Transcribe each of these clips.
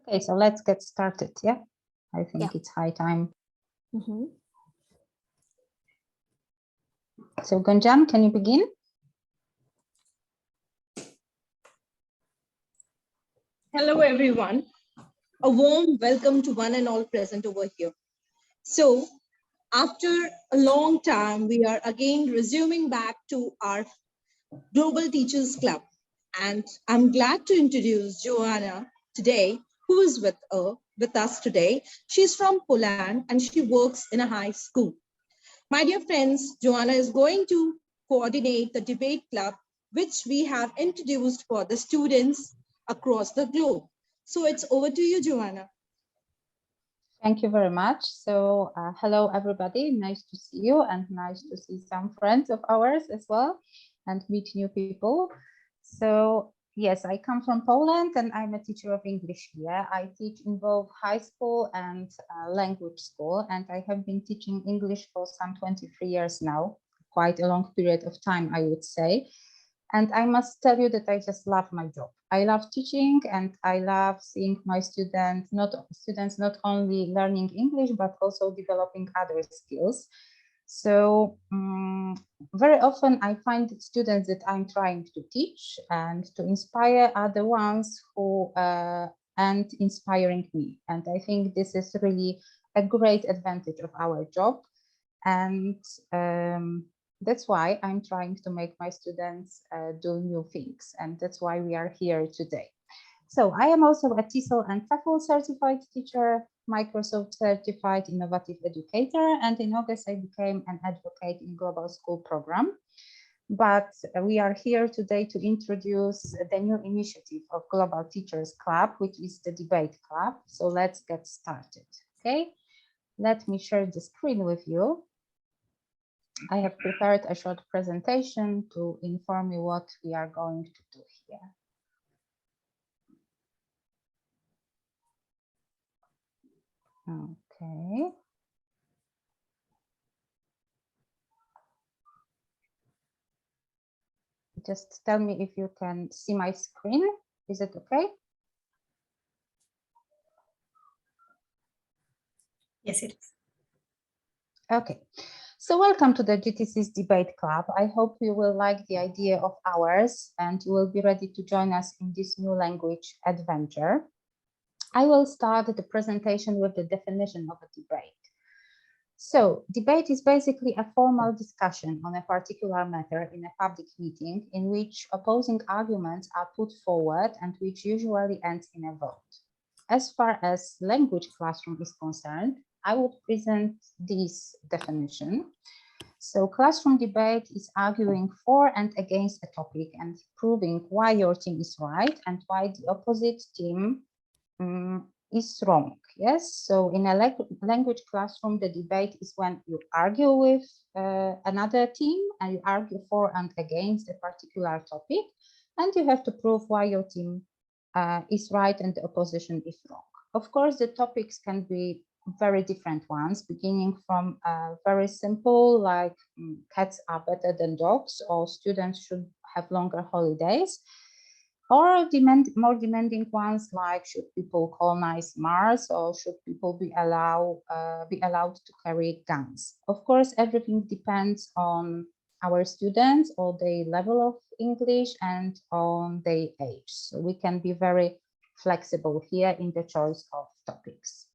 Okay, so let's get started. Yeah, I think it's high time. So Gunjan, can you begin? Hello, everyone. A warm welcome to one and all present over here. So, after a long time, we are again resuming back to our Global Teachers Club. And I'm glad to introduce Joanna today, who is with us today. She's from Poland and she works in a high school. My dear friends, Joanna is going to coordinate the debate club, which we have introduced for the students across the globe. So it's over to you, Joanna. Thank you very much. So hello, everybody. Nice to see you and nice to see some friends of ours as well and meet new people. So yes, I come from Poland and I'm a teacher of English here. I teach in both high school and language school, and I have been teaching English for some 23 years now, quite a long period of time, I would say. And I must tell you that I just love my job. I love teaching and I love seeing my students not only learning English, but also developing other skills. So very often I find students that I'm trying to teach and to inspire other ones who and inspiring me. And I think this is really a great advantage of our job. And that's why I'm trying to make my students do new things. And that's why we are here today. So I am also a TESOL and TEFL certified teacher, Microsoft certified innovative educator, and in August I became an advocate in Global School Program. But we are here today to introduce the new initiative of Global Teachers Club, which is the Debate Club. So let's get started, okay? Let me share the screen with you. I have prepared a short presentation to inform you what we are going to do here. Okay. Just tell me if you can see my screen. Is it okay? Yes, it is. Okay. So welcome to the GTC's Debate Club. I hope you will like the idea of ours and you will be ready to join us in this new language adventure. I will start the presentation with the definition of a debate. So debate is basically a formal discussion on a particular matter in a public meeting in which opposing arguments are put forward and which usually ends in a vote. As far as language classroom is concerned, I would present this definition. So classroom debate is arguing for and against a topic and proving why your team is right and why the opposite team is wrong. Yes, so in a language classroom, the debate is when you argue with another team and you argue for and against a particular topic, and you have to prove why your team is right and the opposition is wrong. Of course, the topics can be very different ones, beginning from very simple, like cats are better than dogs, or students should have longer holidays, or more demanding ones like should people colonize Mars or should people be allowed to carry guns. Of course, everything depends on our students or their level of English and on their age. So we can be very flexible here in the choice of topics.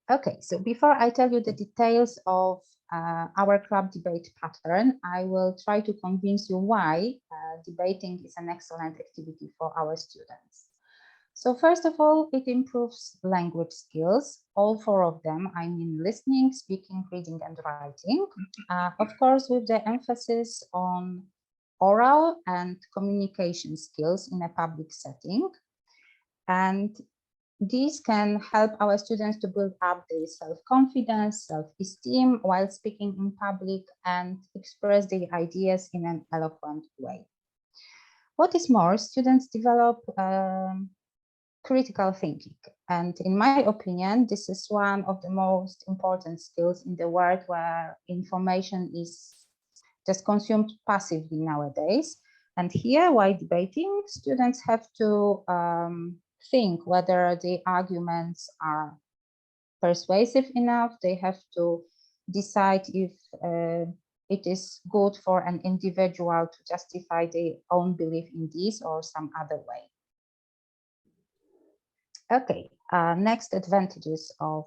Okay, so before I tell you the details of our club debate pattern, I will try to convince you why debating is an excellent activity for our students. So first of all, it improves language skills, all four of them. I mean listening, speaking, reading, and writing. Of course, with the emphasis on oral and communication skills in a public setting. And these can help our students to build up their self-confidence, self-esteem while speaking in public and express their ideas in an eloquent way. What is more, students develop critical thinking. And in my opinion, this is one of the most important skills in the world where information is just consumed passively nowadays. And here, while debating, students have to think whether the arguments are persuasive enough. They have to decide if it is good for an individual to justify their own belief in this or some other way. Okay, next advantages of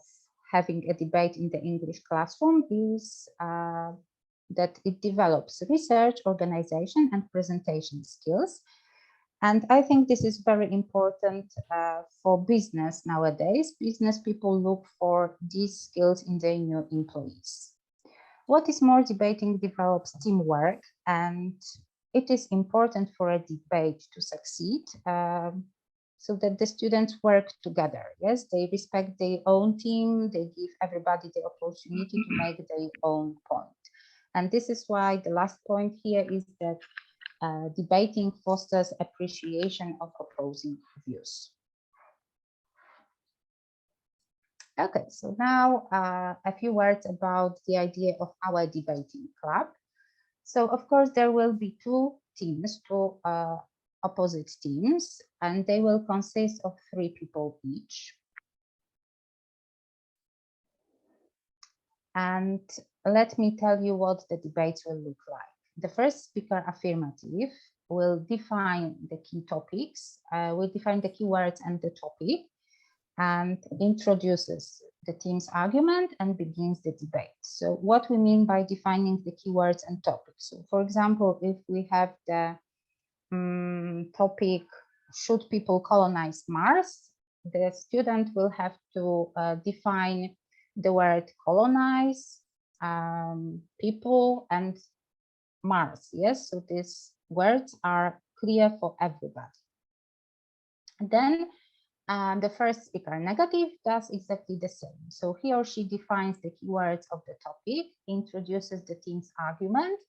having a debate in the English classroom is that it develops research, organization, and presentation skills. And I think this is very important for business nowadays. Business people look for these skills in their new employees. What is more, debating develops teamwork, and it is important for a debate to succeed so that the students work together. Yes, they respect their own team, they give everybody the opportunity to make their own point. And this is why the last point here is that debating fosters appreciation of opposing views. Okay, so now a few words about the idea of our debating club. So of course there will be two teams, two opposite teams, and they will consist of 3 people each. And let me tell you what the debates will look like. The first speaker, affirmative, will define the key topics, will define the keywords and the topic, and introduces the team's argument and begins the debate. So what we mean by defining the keywords and topics. So for example, if we have the topic, should people colonize Mars? The student will have to define the word colonize, people, and Mars. Yes, so these words are clear for everybody. And then the first speaker, negative, does exactly the same. So he or she defines the keywords of the topic, introduces the team's argument,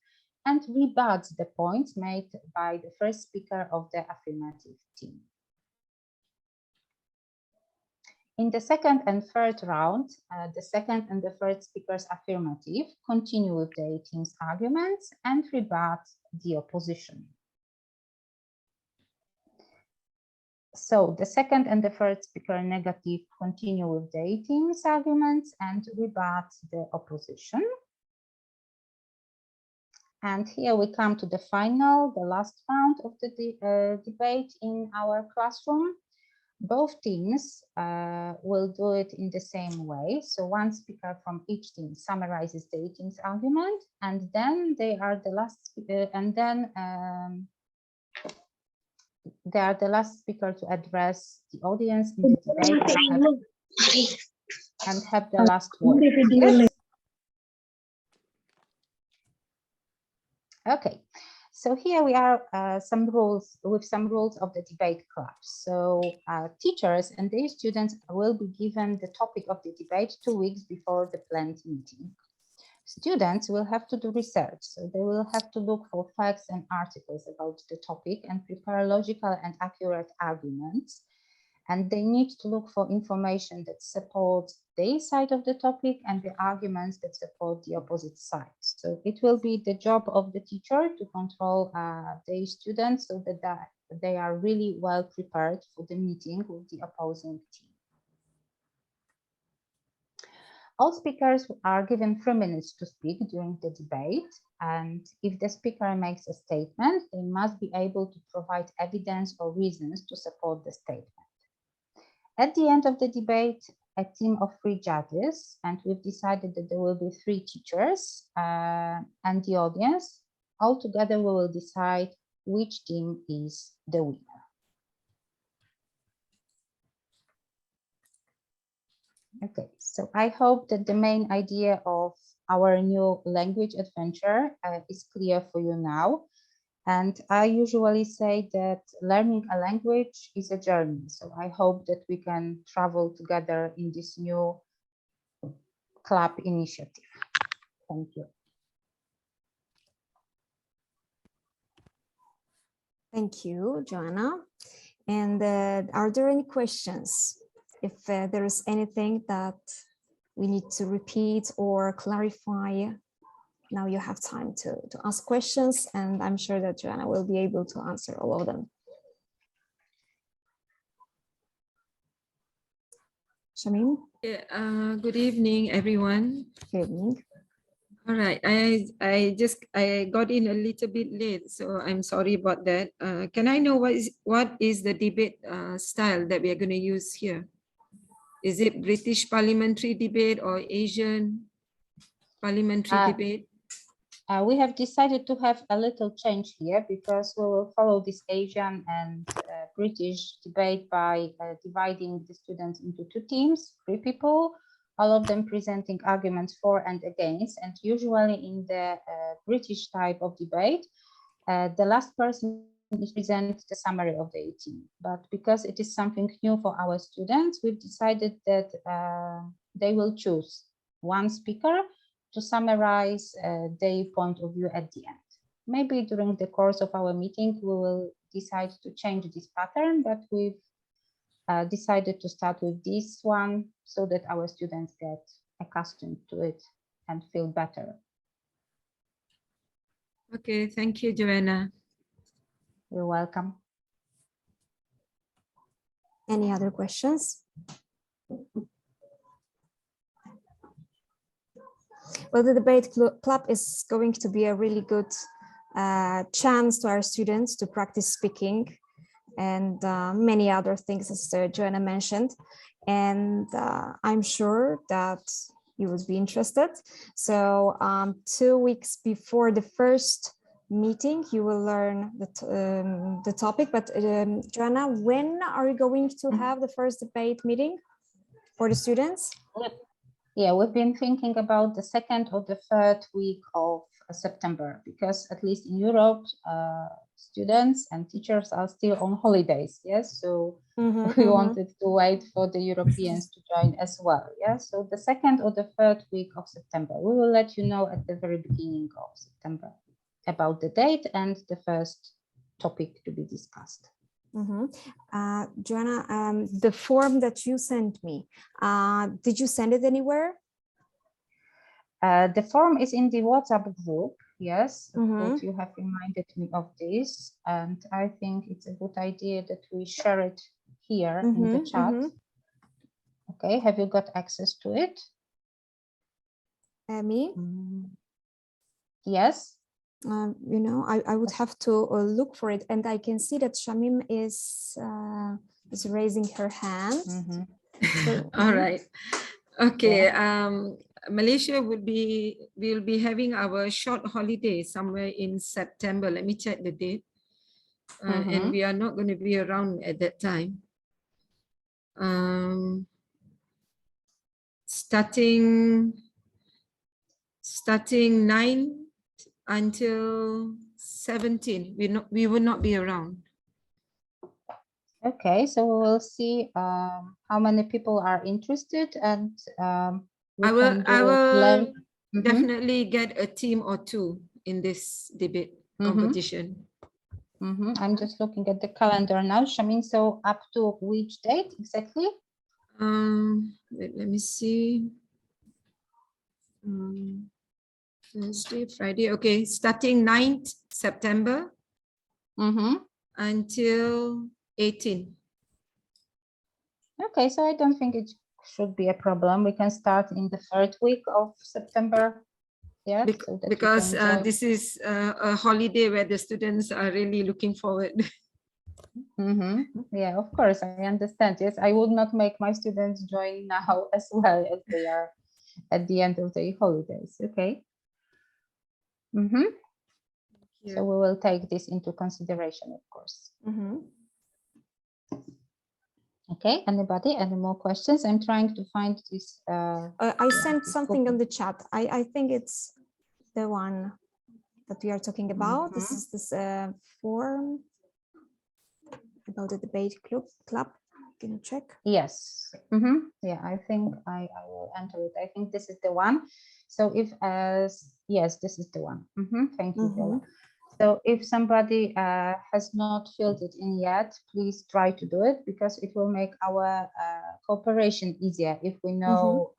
and rebuts the points made by the first speaker of the affirmative team. In the second and third round, the second and the third speakers affirmative continue with their team's arguments and rebut the opposition. So the second and the third speaker negative continue with their team's arguments and rebut the opposition. And here we come to the final, the last round of the debate in our classroom. Both teams will do it in the same way. So one speaker from each team summarizes the team's argument, and then they are the last, they are the last speaker to address the audience in the debate and have the last word. Yes? Okay, so here we are some rules of the debate club. So teachers and their students will be given the topic of the debate 2 weeks before the planned meeting. Students will have to do research, so they will have to look for facts and articles about the topic and prepare logical and accurate arguments. And they need to look for information that supports their side of the topic and the arguments that support the opposite side. So it will be the job of the teacher to control their students so that they are really well prepared for the meeting with the opposing team. All speakers are given 3 minutes to speak during the debate, and if the speaker makes a statement, they must be able to provide evidence or reasons to support the statement. At the end of the debate, a team of 3 judges, and we've decided that there will be 3 teachers and the audience. Altogether, we will decide which team is the winner. Okay, so I hope that the main idea of our new language adventure is clear for you now. And I usually say that learning a language is a journey. So I hope that we can travel together in this new club initiative. Thank you. Thank you, Joanna. And are there any questions? If there is anything that we need to repeat or clarify now you have time to ask questions, and I'm sure that Joanna will be able to answer all of them. Shamim, Yeah, good evening, everyone. good evening. All right, I got in a little bit late, so I'm sorry about that. Can I know what is the debate style that we are going to use here? Is it British parliamentary debate or Asian parliamentary debate? We have decided to have a little change here because we will follow this Asian and British debate by dividing the students into two teams, 3 people, all of them presenting arguments for and against. And usually in the British type of debate, the last person is present the summary of the team. But because it is something new for our students, we've decided that they will choose one speaker to summarize their point of view at the end. Maybe during the course of our meeting, we will decide to change this pattern, but we've decided to start with this one so that our students get accustomed to it and feel better. Okay, thank you, Joanna. You're welcome. Any other questions? Well, the debate club is going to be a really good chance to our students to practice speaking and many other things, as Joanna mentioned. And I'm sure that you would be interested. So 2 weeks before the first meeting, you will learn the topic. But Joanna, when are you going to have the first debate meeting for the students? Yeah, we've been thinking about the 2nd or the 3rd week of September, because at least in Europe, students and teachers are still on holidays. Yes, so we wanted to wait for the Europeans to join as well. Yeah, so the 2nd or the 3rd week of September, we will let you know at the very beginning of September about the date and the first topic to be discussed. Joanna, the form that you sent me, did you send it anywhere? The form is in the WhatsApp group. Yes, but you have reminded me of this, and I think it's a good idea that we share it here in the chat. Okay, have you got access to it? Me? Yes. You know, I would have to look for it, and I can see that Shamim is raising her hand. So, all right. Okay. Malaysia will be having our short holiday somewhere in September. Let me check the date. And we are not going to be around at that time. Starting 9 until 17, we will not be around. Okay, so we will see how many people are interested, and I will definitely get a team or 2 in this debate competition. I'm just looking at the calendar now, Shamin. So up to which date exactly? Wait, let me see. Thursday, Friday. Okay, starting 9th September until 18. Okay, so I don't think it should be a problem. We can start in the 3rd week of September. Yeah, because this is a holiday where the students are really looking forward. Yeah, of course, I understand. Yes, I would not make my students join now as well as they are at the end of the holidays. Okay. So we will take this into consideration, of course. Okay, anybody, any more questions? I'm trying to find this. I sent something on the chat. I think it's the one that we are talking about. This is this form about the debate club. Can you check? Yes. Yeah, I think I will enter it. I think this is the one. So if yes, this is the one. Thank you, Bella. So if somebody has not filled it in yet, please try to do it, because it will make our cooperation easier if we know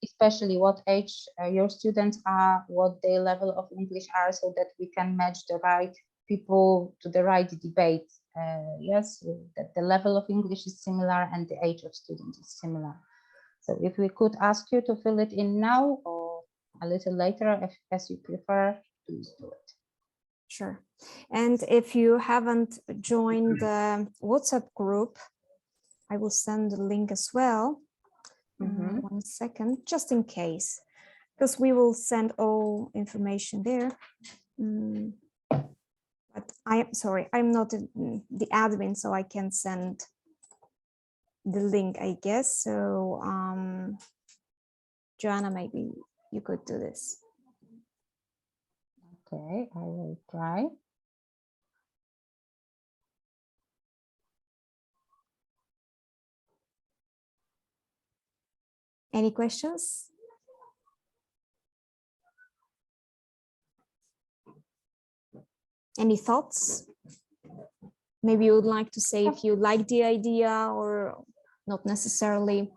especially what age your students are, what their level of English are, so that we can match the right people to the right debate. Yes, that the level of English is similar and the age of students is similar. So if we could ask you to fill it in now or a little later, as you prefer, please do it. Sure. And if you haven't joined the WhatsApp group, I will send the link as well. 1 second, just in case, because we will send all information there. But I'm sorry, I'm not the admin, so I can send the link, I guess. So Joanna, maybe you could do this. Okay, I will try. Any questions? Any thoughts? Maybe you would like to say if you like the idea or not necessarily.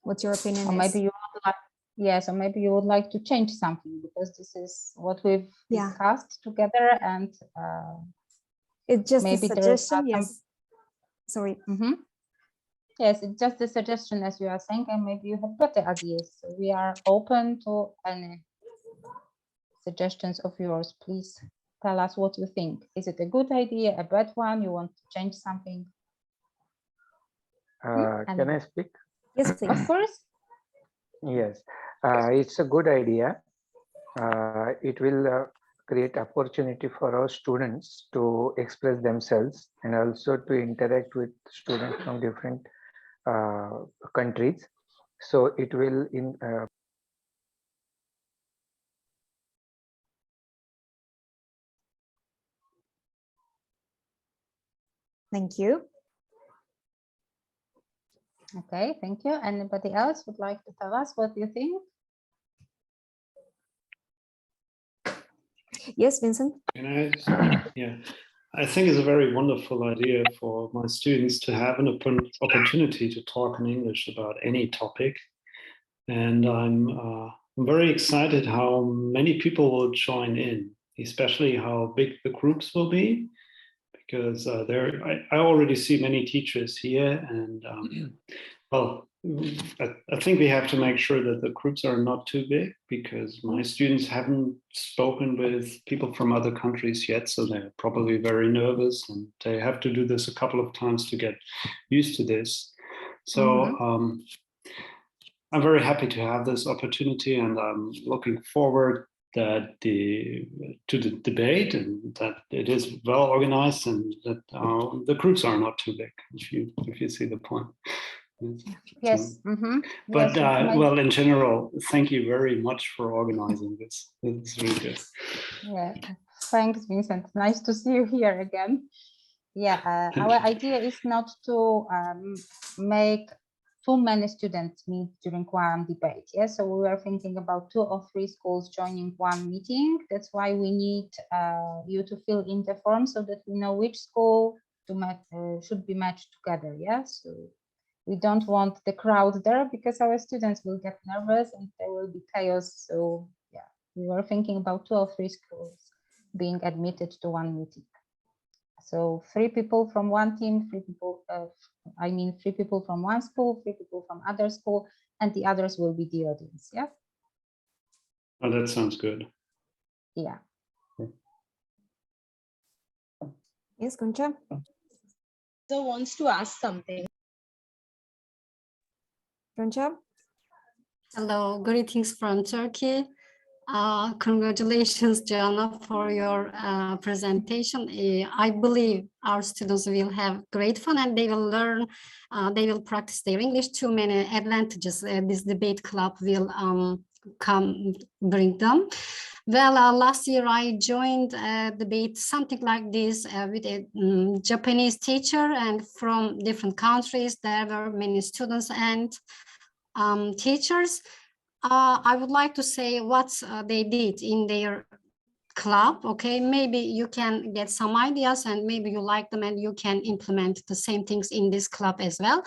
What's your opinion? Or maybe you would like, yes, or maybe you would like to change something, because this is what we've discussed together, and it's just maybe a suggestion. Yes. Sorry. Yes, it's just a suggestion, as you are saying, and maybe you have better ideas. So we are open to any suggestions of yours. Please tell us what you think. Is it a good idea, a bad one? You want to change something? Can I speak? Yes, please. Of course. Yes, it's a good idea. It will create opportunity for our students to express themselves and also to interact with students from different countries. So it will Thank you. Okay, thank you. Anybody else would like to tell us what you think? Yes, Vincent. Yeah, I think it's a very wonderful idea for my students to have an opportunity to talk in English about any topic. And I'm very excited how many people will join in, especially how big the groups will be, because I already see many teachers here, and well, I think we have to make sure that the groups are not too big, because my students haven't spoken with people from other countries yet, so they're probably very nervous, and they have to do this a couple of times to get used to this. So I'm very happy to have this opportunity, and I'm looking forward to the debate, and that it is well organized, and that the groups are not too big, if you see the point. Yes. But yes, well, in general, thank you very much for organizing this. It's really good. Yeah, thanks, Vincent. Nice to see you here again. Yeah, our idea is not to make too many students meet during one debate. Yeah, so we were thinking about 2 or 3 schools joining one meeting. That's why we need you to fill in the form, so that we know which school should be matched together. Yeah, so we don't want the crowd there, because our students will get nervous and there will be chaos. So yeah, we were thinking about 2 or 3 schools being admitted to one meeting. So 3 people from one team, 3 people, 3 people from one school, 3 people from other school, and the others will be the audience. Yeah. Oh, that sounds good. Yeah. Yes, Goncha. So wants to ask something. Goncha. Hello, greetings from Turkey. Congratulations, Joanna, for your presentation. I believe our students will have great fun, and they will learn, they will practice their English. Too many advantages this debate club will bring them. Well, last year I joined a debate, something like this, with a Japanese teacher, and from different countries. There were many students and teachers. I would like to say what they did in their club, okay, maybe you can get some ideas and maybe you like them and you can implement the same things in this club as well.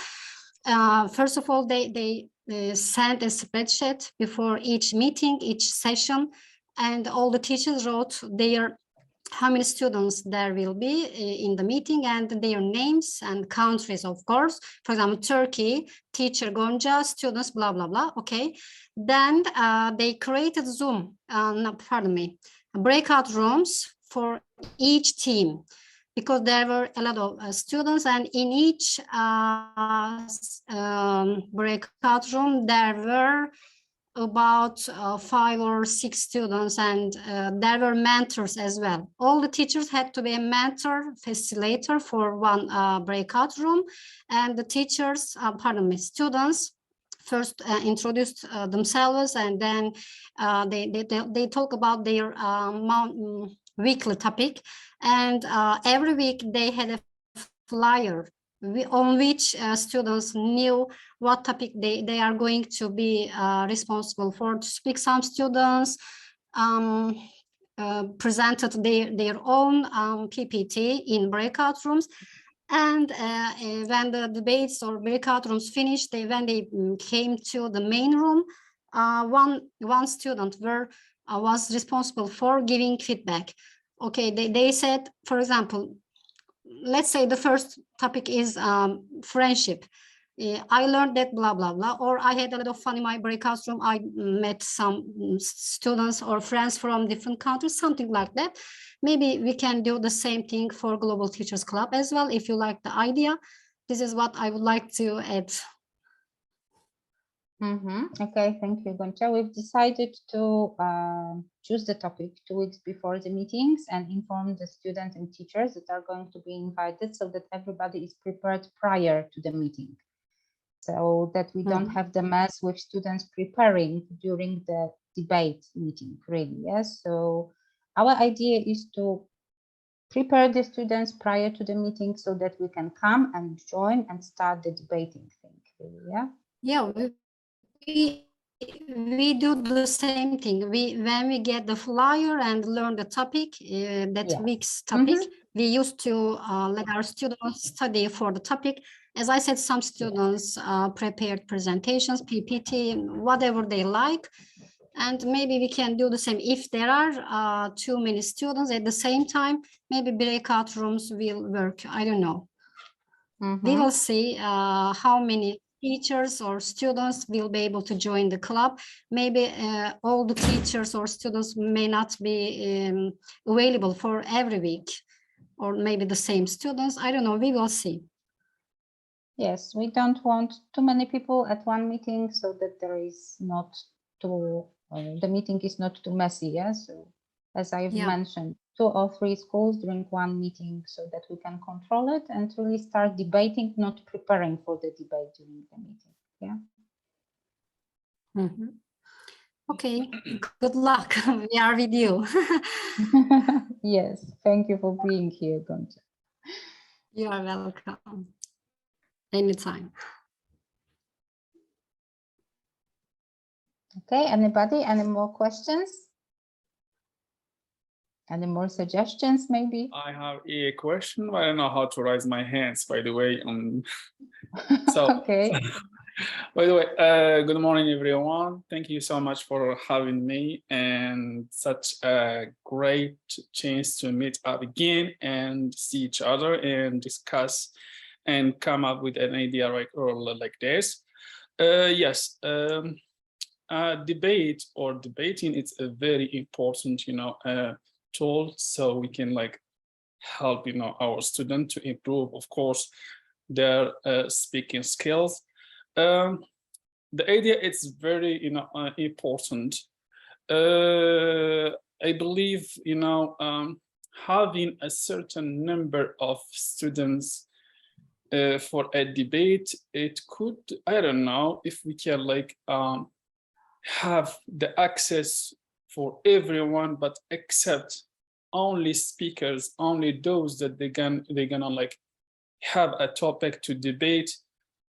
First of all, they sent a spreadsheet before each meeting, each session, and all the teachers wrote their how many students there will be in the meeting and their names and countries, of course. For example, Turkey, teacher Gonca, students, blah, blah, blah. Okay. Then they created Zoom, no, pardon me, breakout rooms for each team because there were a lot of students, and in each breakout room, there were about 5 or 6 students, and there were mentors as well. All the teachers had to be a mentor, facilitator for one breakout room, and the teachers, pardon me, students first introduced themselves, and then they talk about their weekly topic, and every week they had a flyer on which students knew what topic they are going to be responsible for to speak. Some students presented their own PPT in breakout rooms. And when the debates or breakout rooms finished, when they came to the main room, one student was responsible for giving feedback. Okay, they said, for example, let's say the first topic is friendship. I learned that blah, blah, blah, or I had a lot of fun in my breakout room. I met some students or friends from different countries, something like that. Maybe we can do the same thing for Global Teachers Club as well, if you like the idea. This is what I would like to add. Okay, thank you, Gonca. We've decided to choose the topic 2 weeks before the meetings and inform the students and teachers that are going to be invited so that everybody is prepared prior to the meeting, so that we don't have the mess with students preparing during the debate meeting, really. Yes, so our idea is to prepare the students prior to the meeting so that we can come and join and start the debating thing, really. Yeah. Yeah, we do the same thing. When we get the flyer and learn the topic, that week's topic, we used to let our students study for the topic. As I said, some students prepared presentations, PPT, whatever they like. And maybe we can do the same. If there are too many students at the same time, maybe breakout rooms will work. I don't know. We will see how many teachers or students will be able to join the club. Maybe all the teachers or students may not be available for every week, or maybe the same students. I don't know, we will see. Yes, we don't want too many people at one meeting so that there is not too, the meeting is not too messy. Yeah, so as I've mentioned, 2 or 3 schools during one meeting so that we can control it and really start debating, not preparing for the debate during the meeting. Yeah. Okay, good luck. We are with you. Yes, thank you for being here, Gonca. You are welcome. Anytime. Okay, anybody, any more questions? Any more suggestions, maybe? I have a question, but I don't know how to raise my hands, by the way. So, okay. By the way, good morning, everyone. Thank you so much for having me, and such a great chance to meet up again and see each other and discuss and come up with an idea like this. Yes, debate or debating, it's a very important, tool, so we can help, our students to improve, of course, their speaking skills. The idea is very, important. I believe, having a certain number of students for a debate, it could, I don't know if we can have the access for everyone, but accept only speakers, only those that they're gonna have a topic to debate.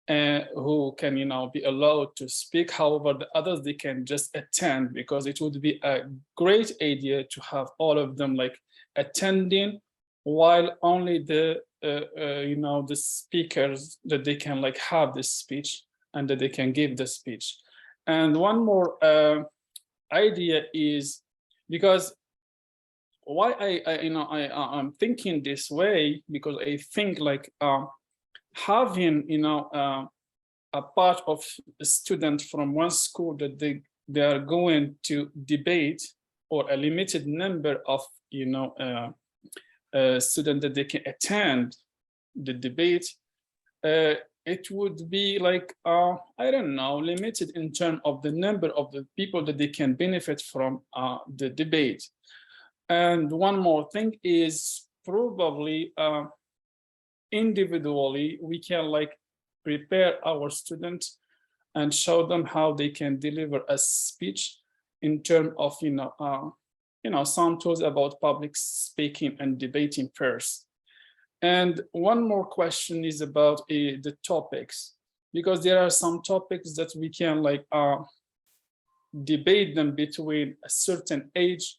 who can, be allowed to speak. However, the others, they can just attend, because it would be a great idea to have all of them like attending, while only the the speakers, that they can like have this speech and that they can give the speech. And one more idea is, because why I'm thinking this way, because I think like having a part of a student from one school that they are going to debate, or a limited number of students that they can attend the debate, it would be like I don't know, limited in terms of the number of the people that they can benefit from the debate. And one more thing is, probably individually we can like prepare our students and show them how they can deliver a speech in terms of some tools about public speaking and debating first. And one more question is about the topics, because there are some topics that we can like debate them between a certain age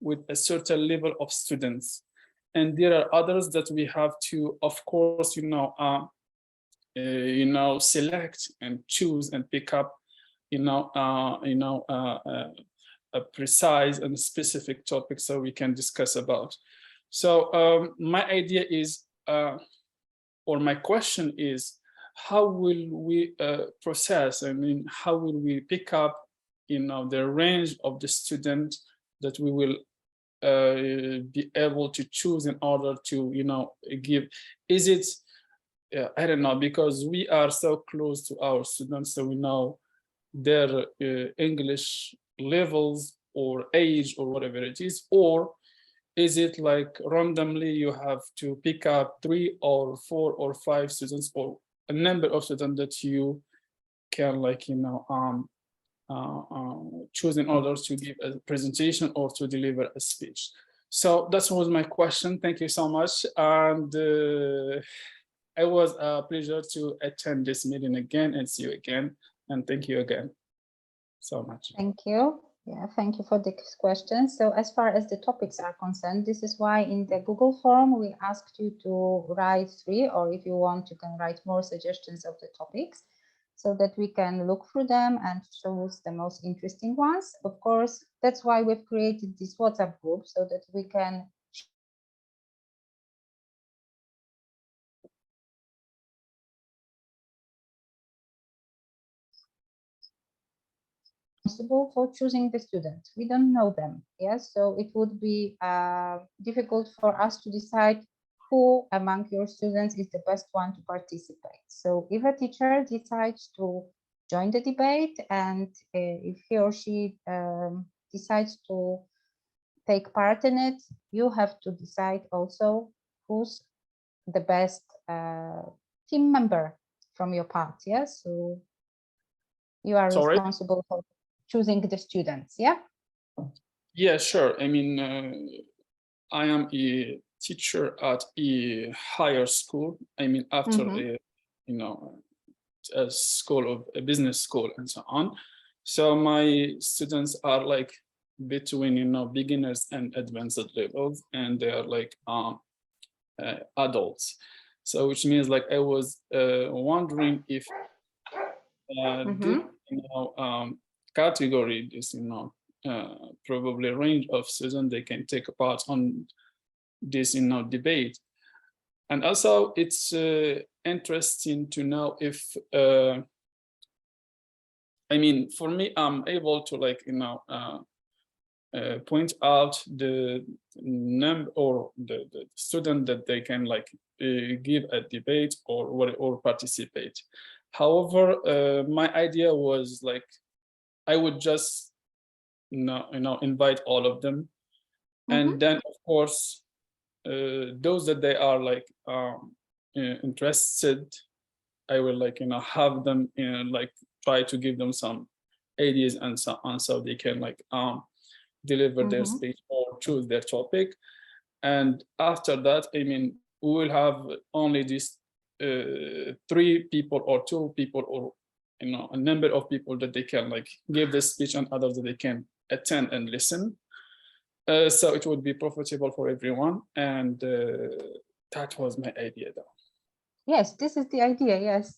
with a certain level of students. And there are others that we have to, of course, select and choose and pick up, a precise and specific topic so we can discuss about. So my idea is, or my question is, how will we process? I mean, how will we pick up, the range of the student that we will be able to choose in order to, give? Is it, I don't know, because we are so close to our students, so we know their English levels or age or whatever it is, or is it like randomly you have to pick up 3 or 4 or 5 students, or a number of students that you can like choose in order to give a presentation or to deliver a speech? So that was my question. Thank you so much. And it was a pleasure to attend this meeting again and see you again. And thank you again so much. Thank you. Yeah, thank you for this question. So as far as the topics are concerned, this is why in the Google form we asked you to write 3, or if you want, you can write more suggestions of the topics, so that we can look through them and choose the most interesting ones. Of course, that's why we've created this WhatsApp group, so that we can responsible for choosing the students. We don't know them, yes, so it would be difficult for us to decide who among your students is the best one to participate. So if a teacher decides to join the debate, and if he or she decides to take part in it, you have to decide also who's the best team member from your part. Yes, so you are responsible for choosing the students. Yeah. Yeah, sure. I mean, I am a teacher at a higher school. I mean, after a school of a business school and so on. So my students are like between beginners and advanced levels, and they are like adults. So which means like I was wondering if category is probably a range of students they can take part on this debate. And also it's interesting to know if I mean, for me, I'm able to like point out the number or the student that they can like give a debate or participate. However, my idea was like I would just invite all of them, and then of course those that they are like interested, I will like have them like try to give them some ideas and so on, so they can like deliver their speech or choose their topic. And after that, I mean, we will have only this 3 people or 2 people, or a number of people that they can like give the speech, and others that they can attend and listen. So it would be profitable for everyone, and that was my idea though. Yes, this is the idea, yes.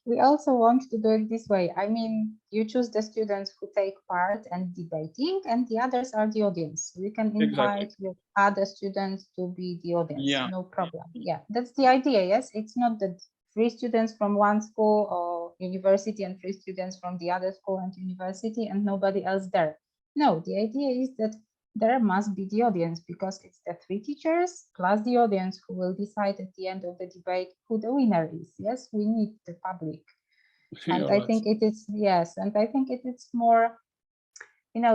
We also want to do it this way. I mean, you choose the students who take part and debating, and the others are the audience. We can invite your other students to be the audience, Yeah. no problem. Yeah, that's the idea, yes. It's not that 3 students from one school or university and 3 students from the other school and university and nobody else there. No, the idea is that there must be the audience, because it's the 3 teachers plus the audience who will decide at the end of the debate who the winner is. Yes, we need the public. And I think it is, yes, and I think it is more,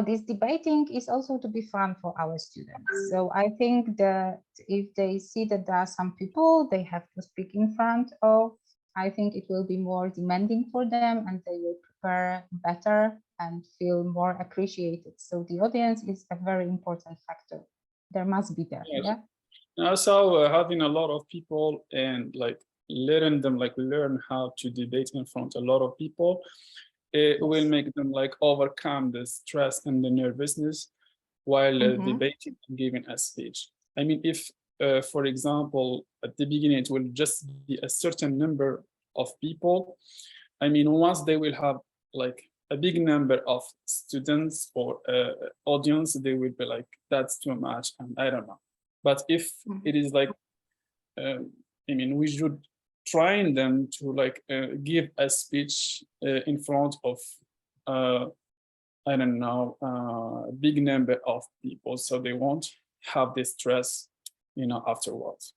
this debating is also to be fun for our students. So I think that if they see that there are some people they have to speak in front of, I think it will be more demanding for them and they will prepare better and feel more appreciated. So the audience is a very important factor. There must be there. Yes. Yeah. And also having a lot of people and like letting them like learn how to debate in front of a lot of people, it will make them like overcome the stress and the nervousness while debating and giving a speech. I mean, if, for example, at the beginning, it will just be a certain number of people. I mean, once they will have like a big number of students or audience, they will be like, that's too much, and I don't know. But if it is like, I mean, we should train them to like give a speech in front of, I don't know, a big number of people, so they won't have this stress, afterwards.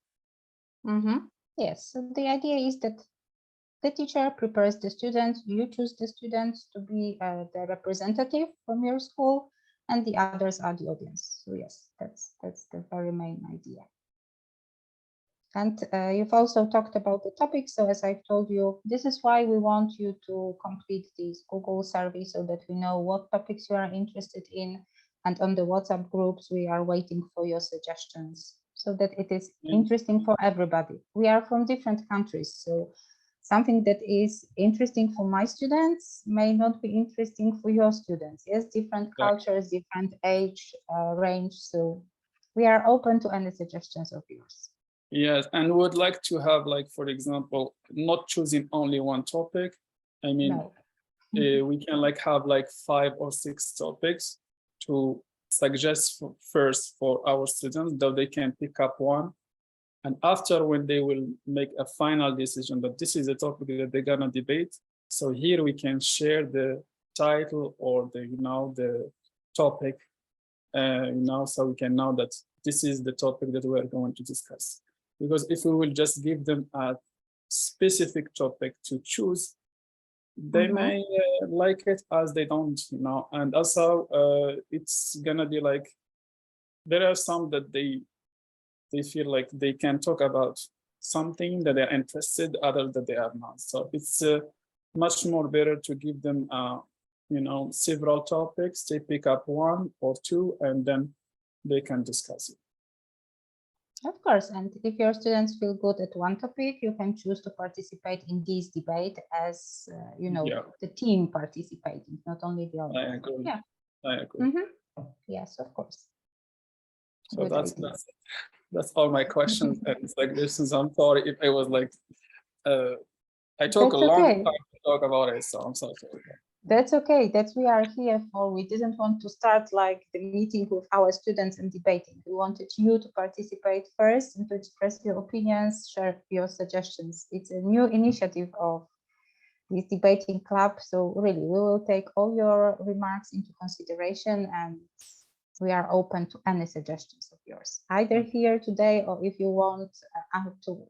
Yes, so the idea is that the teacher prepares the students, you choose the students to be the representative from your school, and the others are the audience. So yes, that's the very main idea. And you've also talked about the topic. So as I've told you, this is why we want you to complete this Google survey so that we know what topics you are interested in. And on the WhatsApp groups, we are waiting for your suggestions so that it is interesting for everybody. We are from different countries, so something that is interesting for my students may not be interesting for your students. Yes, different cultures, different age range. So we are open to any suggestions of yours. Yes, and would like to have, like, for example, not choosing only one topic. I mean, we can like have like 5 or 6 topics to suggest first for our students, though they can pick up one. And after, when they will make a final decision that this is a topic that they're gonna debate, so here we can share the title or the, the topic, so we can know that this is the topic that we're going to discuss. Because if we will just give them a specific topic to choose, they may like it as they don't, and also it's gonna be like, there are some that they feel like they can talk about something that they're interested, other that they are not. So it's much more better to give them, several topics. They pick up 1 or 2, and then they can discuss it. Of course, and if your students feel good at one topic, you can choose to participate in this debate as, the team participating, not only the other. I agree. Yeah. I agree. Yes, of course. So that's all my questions. And it's like, I'm sorry if I was like, I took a long time to talk about it, so I'm so sorry. That's okay. That's we are here for. We didn't want to start like the meeting with our students and debating. We wanted you to participate first and to express your opinions, share your suggestions. It's a new initiative of this debating club. So really, we will take all your remarks into consideration, and we are open to any suggestions of yours, either here today, or if you want to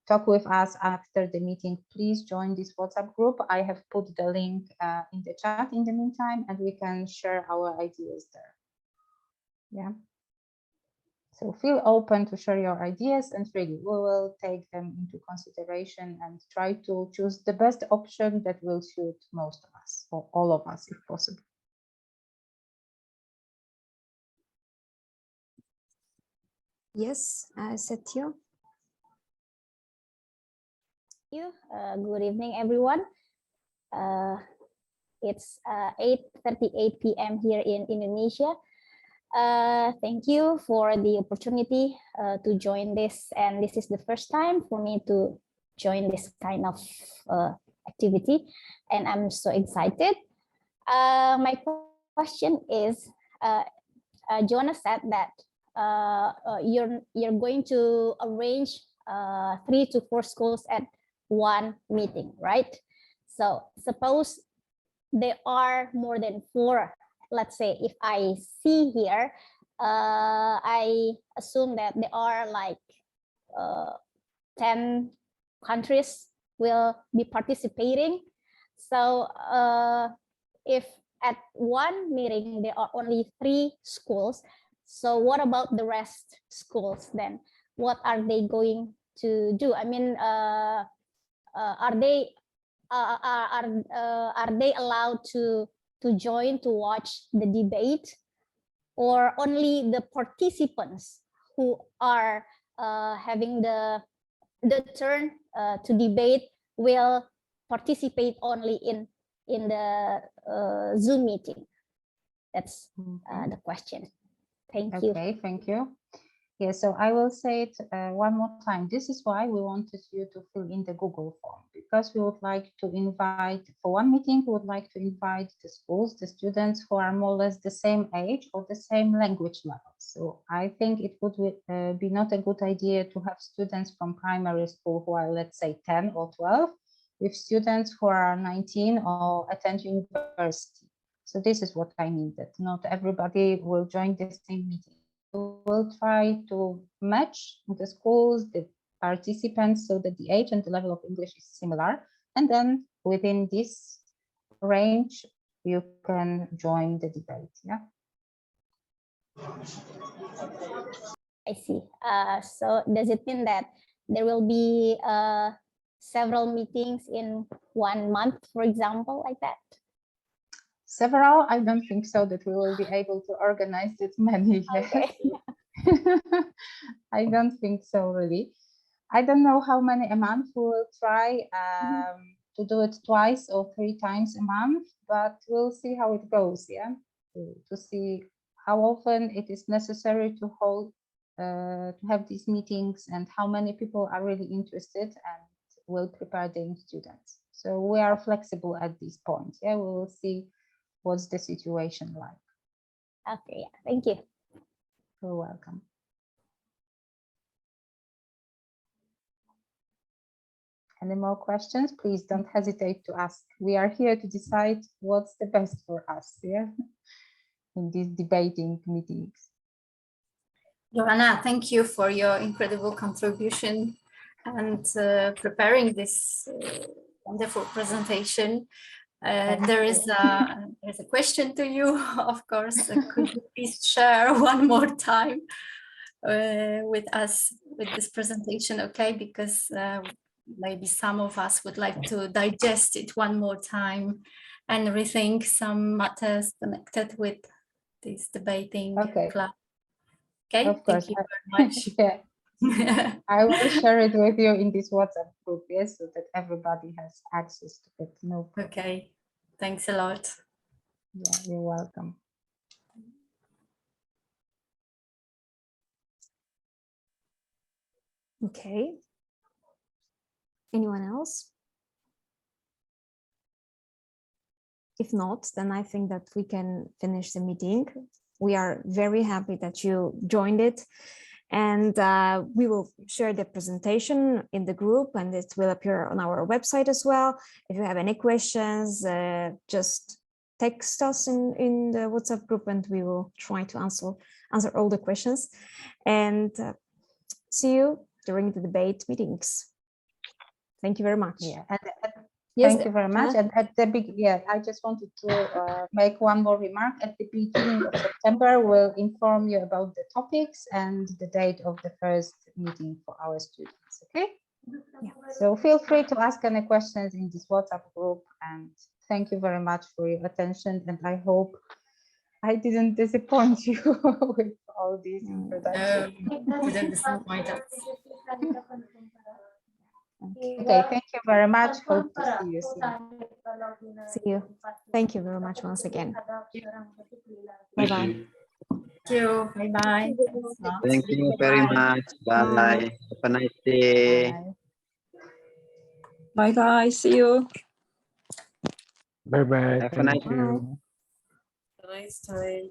talk with us after the meeting, please join this WhatsApp group. I have put the link in the chat in the meantime, and we can share our ideas there. Yeah. So feel open to share your ideas, and really we will take them into consideration and try to choose the best option that will suit most of us, or all of us if possible. Yes, Setio. you. Good evening, everyone. It's 8:38 p.m. here in Indonesia. Thank you for the opportunity to join this, and this is the first time for me to join this kind of activity, and I'm so excited. My question is, Jonas said that you're going to arrange 3 to 4 schools at one meeting, right? So suppose there are more than 4. Let's say if I see here, I assume that there are like 10 countries will be participating. So if at one meeting there are only 3 schools, so what about the rest schools then? What are they going to do? I mean, are they allowed to join to watch the debate, or only the participants who are having the turn to debate will participate only in the Zoom meeting? That's the question. Thank you. Okay, thank you. Yeah, so I will say it one more time. This is why we wanted you to fill in the Google form, because we would like to invite, for one meeting, we would like to invite the schools, the students who are more or less the same age or the same language level. So I think it would be not a good idea to have students from primary school who are, let's say, 10 or 12, with students who are 19 or attend university. So this is what I mean, that not everybody will join the same meeting. We'll try to match the schools, the participants, so that the age and the level of English is similar. And then within this range, you can join the debate. Yeah. I see. So does it mean that there will be several meetings in 1 month, for example, like that? Several, I don't think so that we will be able to organize this many. Okay. I don't think so, really. I don't know how many a month. We will try to do it 2 or 3 times a month, but we'll see how it goes. Yeah, to see how often it is necessary to hold to have these meetings, and how many people are really interested and will prepare the students. So we are flexible at this point. Yeah, we will see what's the situation like. Okay, yeah, thank you. You're welcome. Any more questions? Please don't hesitate to ask. We are here to decide what's the best for us, yeah, in these debating meetings. Joanna, thank you for your incredible contribution and preparing this wonderful presentation. There is a question to you, of course. Could you please share one more time with us with this presentation, okay? Because maybe some of us would like to digest it one more time and rethink some matters connected with this debating club. Okay, of course. Thank you very much. Yeah. I will share it with you in this WhatsApp group, yes, so that everybody has access to it. No problem. Okay, thanks a lot. Yeah, you're welcome. Okay. Anyone else? If not, then I think that we can finish the meeting. We are very happy that you joined it, and we will share the presentation in the group, and it will appear on our website as well. If you have any questions, just text us in the WhatsApp group, and we will try to answer all the questions. And see you during the debate meetings. Thank you very much. Yeah. Thank you very much. And at the beginning, I just wanted to make one more remark. At the beginning of September, we'll inform you about the topics and the date of the first meeting for our students. Okay. Yeah. So feel free to ask any questions in this WhatsApp group. And thank you very much for your attention. And I hope I didn't disappoint you with all these introductions. Didn't disappoint us. Okay, thank you very much. Hope to see you soon. See you. Thank you very much once again. Thank Bye-bye. you. Thank you. Bye-bye. Thank you very much. Bye. Have a nice day. Bye. Bye guys. See you. Bye bye. Have a nice Thank you. Bye. Nice time.